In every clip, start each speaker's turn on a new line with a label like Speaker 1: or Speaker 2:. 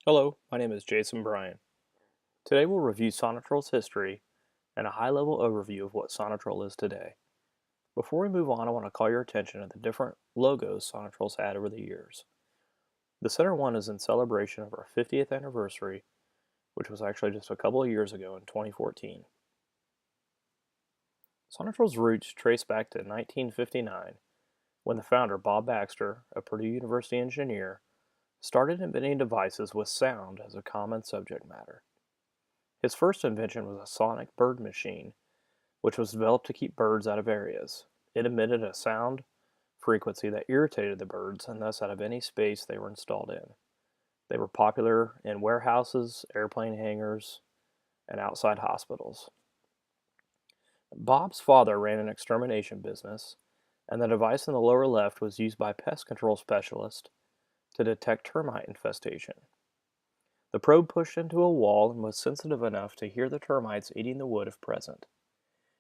Speaker 1: Hello, my name is Jason Bryan. Today we'll review Sonitrol's history and a high-level overview of what Sonitrol is today. Before we move on, I want to call your attention to the different logos Sonitrol's had over the years. The center one is in celebration of our 50th anniversary, which was actually just a couple of years ago in 2014. Sonitrol's roots trace back to 1959, when the founder, Bob Baxter, a Purdue University engineer, started inventing devices with sound as a common subject matter. His first invention was a sonic bird machine, which was developed to keep birds out of areas. It emitted a sound frequency that irritated the birds, and thus out of any space they were installed in. They were popular in warehouses, airplane hangars, and outside hospitals. Bob's father ran an extermination business, and the device in the lower left was used by pest control specialists to detect termite infestation. The probe pushed into a wall and was sensitive enough to hear the termites eating the wood if present.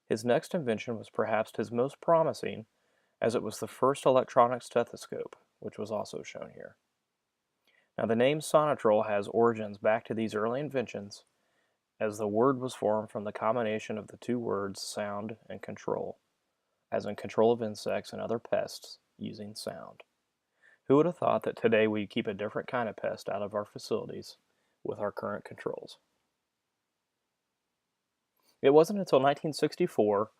Speaker 1: His next invention was perhaps his most promising, as it was the first electronic stethoscope, which was also shown here. Now the name Sonitrol has origins back to these early inventions, as the word was formed from the combination of the two words sound and control, as in control of insects and other pests using sound. Who would have thought that today we keep a different kind of pest out of our facilities with our current controls? It wasn't until 1964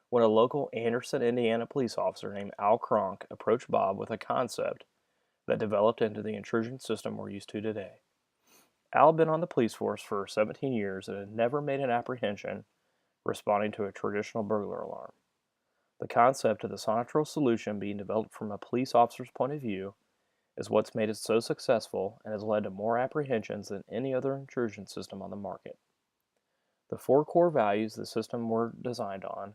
Speaker 1: when a local Anderson, Indiana police officer named Al Cronk approached Bob with a concept that developed into the intrusion system we're used to today. Al had been on the police force for 17 years and had never made an apprehension responding to a traditional burglar alarm. The concept of the Sonitrol solution being developed from a police officer's point of view is what's made it so successful and has led to more apprehensions than any other intrusion system on the market. The four core values the system were designed on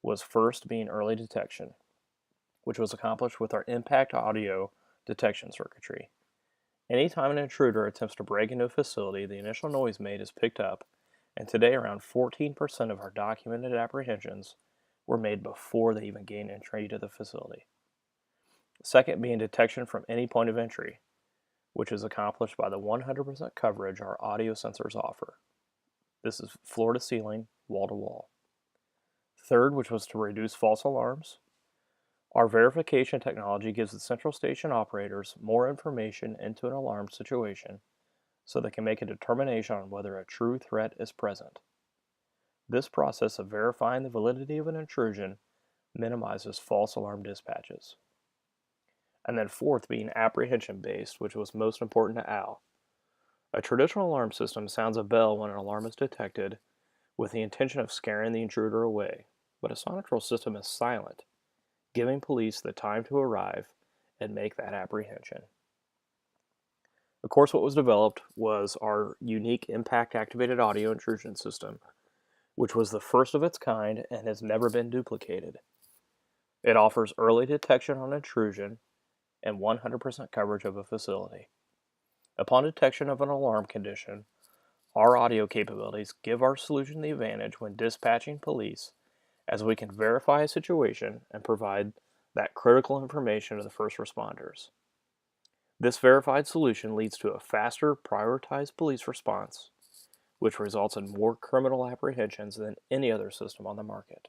Speaker 1: was first being early detection, which was accomplished with our impact audio detection circuitry. Anytime an intruder attempts to break into a facility, the initial noise made is picked up, and today around 14% of our documented apprehensions were made before they even gained entry to the facility. Second being detection from any point of entry, which is accomplished by the 100% coverage our audio sensors offer. This is floor to ceiling, wall to wall. Third, which was to reduce false alarms. Our verification technology gives the central station operators more information into an alarm situation so they can make a determination on whether a true threat is present. This process of verifying the validity of an intrusion minimizes false alarm dispatches. And then fourth being apprehension-based, which was most important to Al. A traditional alarm system sounds a bell when an alarm is detected with the intention of scaring the intruder away, but a Sonitrol system is silent, giving police the time to arrive and make that apprehension. Of course, what was developed was our unique impact-activated audio intrusion system, which was the first of its kind and has never been duplicated. It offers early detection on intrusion and 100% coverage of a facility. Upon detection of an alarm condition, our audio capabilities give our solution the advantage when dispatching police, as we can verify a situation and provide that critical information to the first responders. This verified solution leads to a faster, prioritized police response, which results in more criminal apprehensions than any other system on the market.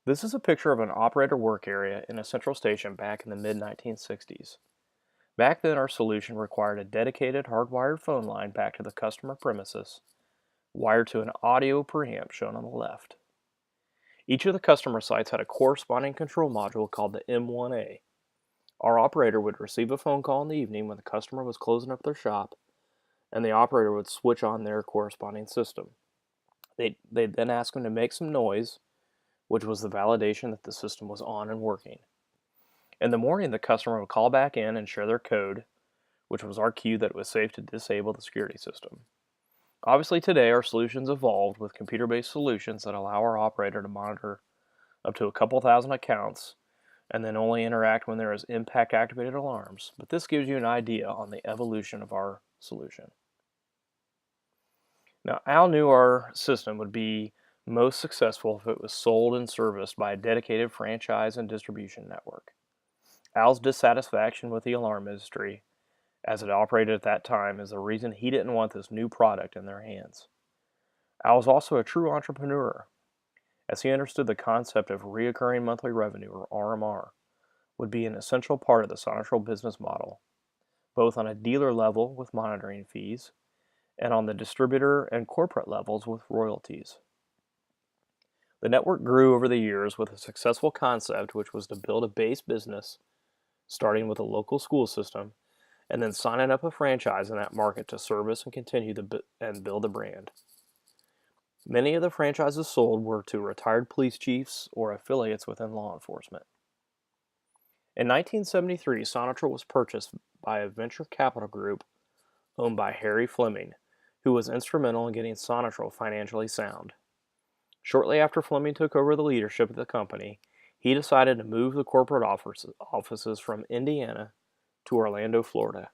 Speaker 1: This is a picture of an operator work area in a central station back in the mid-1960s. Back then, our solution required a dedicated hardwired phone line back to the customer premises, wired to an audio preamp shown on the left. Each of the customer sites had a corresponding control module called the M1A. Our operator would receive a phone call in the evening when the customer was closing up their shop, and the operator would switch on their corresponding system. They'd then ask them to make some noise, which was the validation that the system was on and working. In the morning, the customer would call back in and share their code, which was our cue that it was safe to disable the security system. Obviously today, our solutions evolved with computer-based solutions that allow our operator to monitor up to a couple thousand accounts and then only interact when there is impact-activated alarms, but this gives you an idea on the evolution of our solution. Now, Al knew our system would be most successful if it was sold and serviced by a dedicated franchise and distribution network. Al's dissatisfaction with the alarm industry as it operated at that time, is the reason he didn't want this new product in their hands. Al was also a true entrepreneur, as he understood the concept of reoccurring monthly revenue, or RMR, would be an essential part of the Sonitrol business model, both on a dealer level with monitoring fees and on the distributor and corporate levels with royalties. The network grew over the years with a successful concept, which was to build a base business, starting with a local school system, and then signing up a franchise in that market to service and continue and build the brand. Many of the franchises sold were to retired police chiefs or affiliates within law enforcement. In 1973, Sonitrol was purchased by a venture capital group owned by Harry Fleming, who was instrumental in getting Sonitrol financially sound. Shortly after Fleming took over the leadership of the company, he decided to move the corporate offices from Indiana to Orlando, Florida.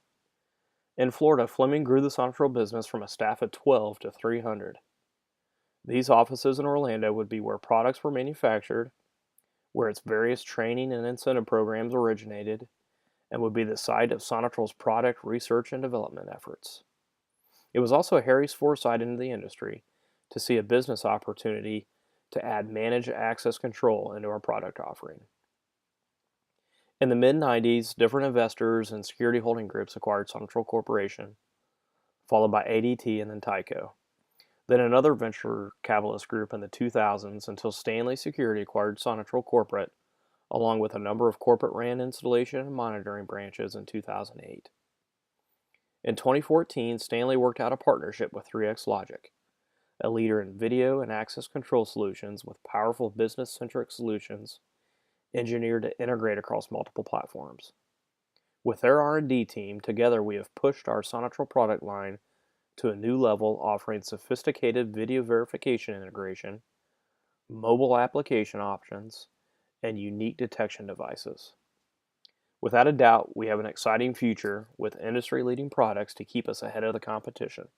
Speaker 1: In Florida, Fleming grew the Sonitrol business from a staff of 12 to 300. These offices in Orlando would be where products were manufactured, where its various training and incentive programs originated, and would be the site of Sonitrol's product research and development efforts. It was also Harry's foresight into the industry to see a business opportunity to add managed access control into our product offering. In the mid-90s, different investors and security holding groups acquired Sonitrol Corporation, followed by ADT and then Tyco. Then another venture capitalist group in the 2000s until Stanley Security acquired Sonitrol Corporate, along with a number of corporate RAN installation and monitoring branches in 2008. In 2014, Stanley worked out a partnership with 3X Logic, a leader in video and access control solutions with powerful business-centric solutions engineered to integrate across multiple platforms. With their R&D team, together we have pushed our Sonitrol product line to a new level, offering sophisticated video verification integration, mobile application options, and unique detection devices. Without a doubt, we have an exciting future with industry-leading products to keep us ahead of the competition.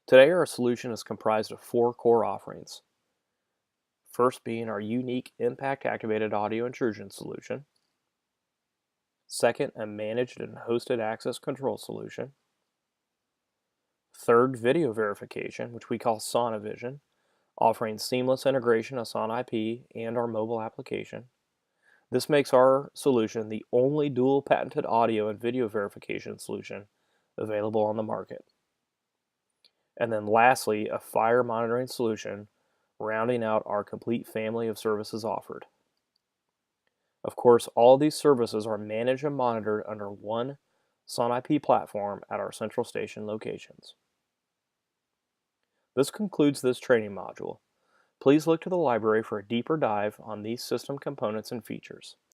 Speaker 1: Today, our solution is comprised of 4 core offerings. First being our unique impact-activated audio intrusion solution. Second, a managed and hosted access control solution. Third, video verification, which we call SoniVision, offering seamless integration of SonIP and our mobile application. This makes our solution the only dual patented audio and video verification solution available on the market. And then lastly, a fire monitoring solution, rounding out our complete family of services offered. Of course, all these services are managed and monitored under one SonIP platform at our central station locations. This concludes this training module. Please look to the library for a deeper dive on these system components and features.